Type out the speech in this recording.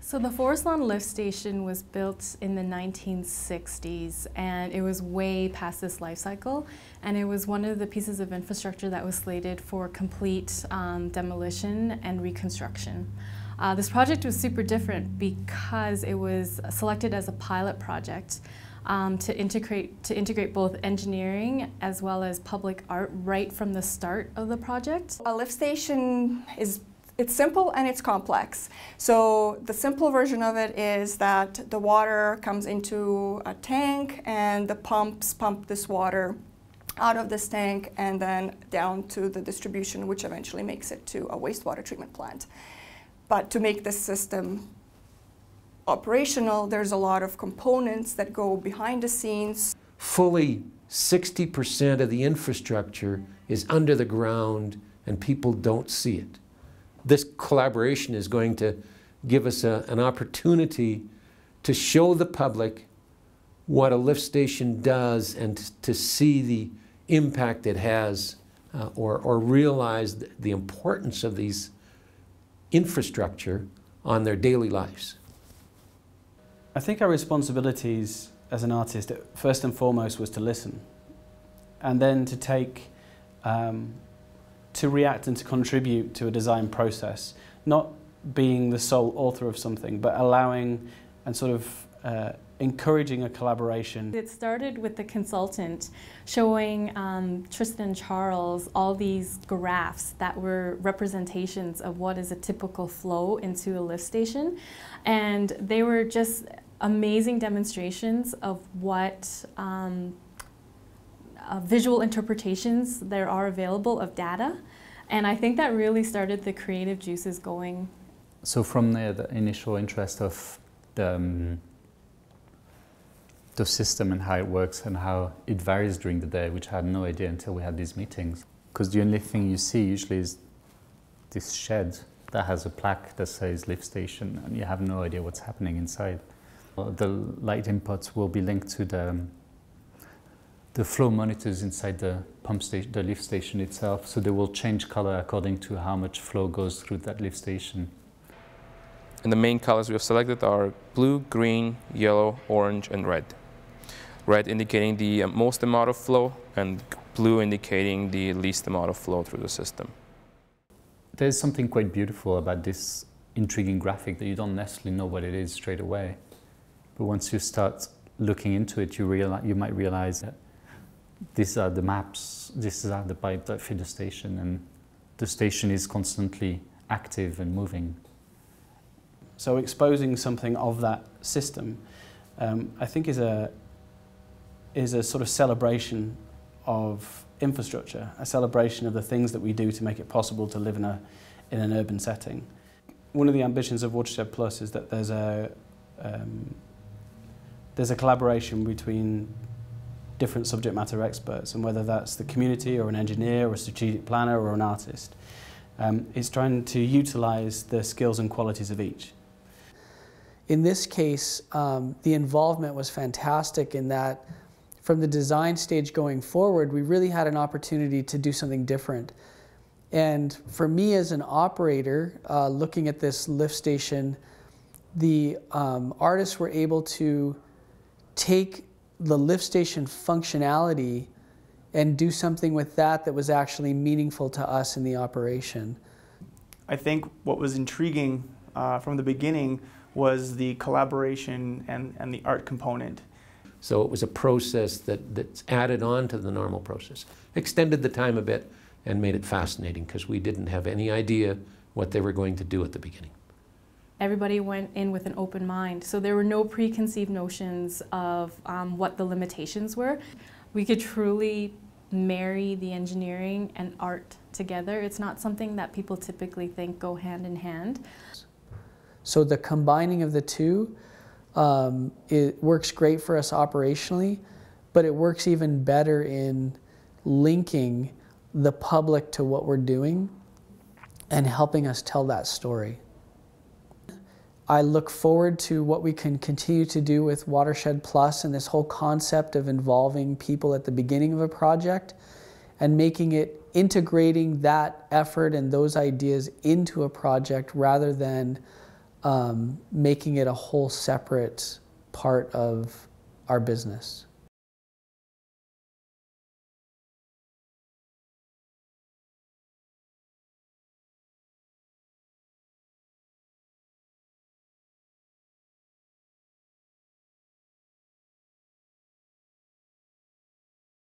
So the Forest Lawn Lift Station was built in the 1960s, and it was way past this life cycle, and it was one of the pieces of infrastructure that was slated for complete demolition and reconstruction. This project was super different because it was selected as a pilot project to integrate both engineering as well as public art right from the start of the project. A lift station it's simple and it's complex. So the simple version of it is that the water comes into a tank and the pumps pump this water out of this tank and then down to the distribution, which eventually makes it to a wastewater treatment plant. But to make this system operational, there's a lot of components that go behind the scenes. Fully 60% of the infrastructure is under the ground and people don't see it. This collaboration is going to give us an opportunity to show the public what a lift station does and to see the impact it has or realize the importance of these infrastructure on their daily lives. I think our responsibilities as an artist, first and foremost, was to listen, and then to take, to react and to contribute to a design process, not being the sole author of something, but allowing and sort of encouraging a collaboration. It started with the consultant showing Tristan and Charles all these graphs that were representations of what is a typical flow into a lift station, and they were just amazing demonstrations of what visual interpretations there are available of data, and I think that really started the creative juices going. So from there, the initial interest of the system and how it works and how it varies during the day, which I had no idea until we had these meetings. Because the only thing you see usually is this shed that has a plaque that says lift station, and you have no idea what's happening inside. The light inputs will be linked to the flow monitors inside the pump station, the lift station itself, so they will change color according to how much flow goes through that lift station. And the main colors we have selected are blue, green, yellow, orange, and red. Red indicating the most amount of flow, and blue indicating the least amount of flow through the system. There's something quite beautiful about this intriguing graphic that you don't necessarily know what it is straight away. But once you start looking into it, you might realize that these are the maps, these are the pipes that feed the station, and the station is constantly active and moving. So exposing something of that system, I think is a sort of celebration of infrastructure, a celebration of the things that we do to make it possible to live in an urban setting. One of the ambitions of Watershed Plus is that there's a collaboration between different subject matter experts, and whether that's the community or an engineer or a strategic planner or an artist, is trying to utilize the skills and qualities of each. In this case, the involvement was fantastic in that from the design stage going forward, we really had an opportunity to do something different. And for me as an operator, looking at this lift station, the artists were able to take the lift station functionality and do something with that was actually meaningful to us in the operation. I think what was intriguing from the beginning was the collaboration and the art component. So it was a process that's added on to the normal process, extended the time a bit and made it fascinating because we didn't have any idea what they were going to do at the beginning. Everybody went in with an open mind, so there were no preconceived notions of what the limitations were. We could truly marry the engineering and art together. It's not something that people typically think go hand in hand. So the combining of the two, it works great for us operationally, but it works even better in linking the public to what we're doing and helping us tell that story. I look forward to what we can continue to do with Watershed Plus and this whole concept of involving people at the beginning of a project and making it, integrating that effort and those ideas into a project rather than making it a whole separate part of our business.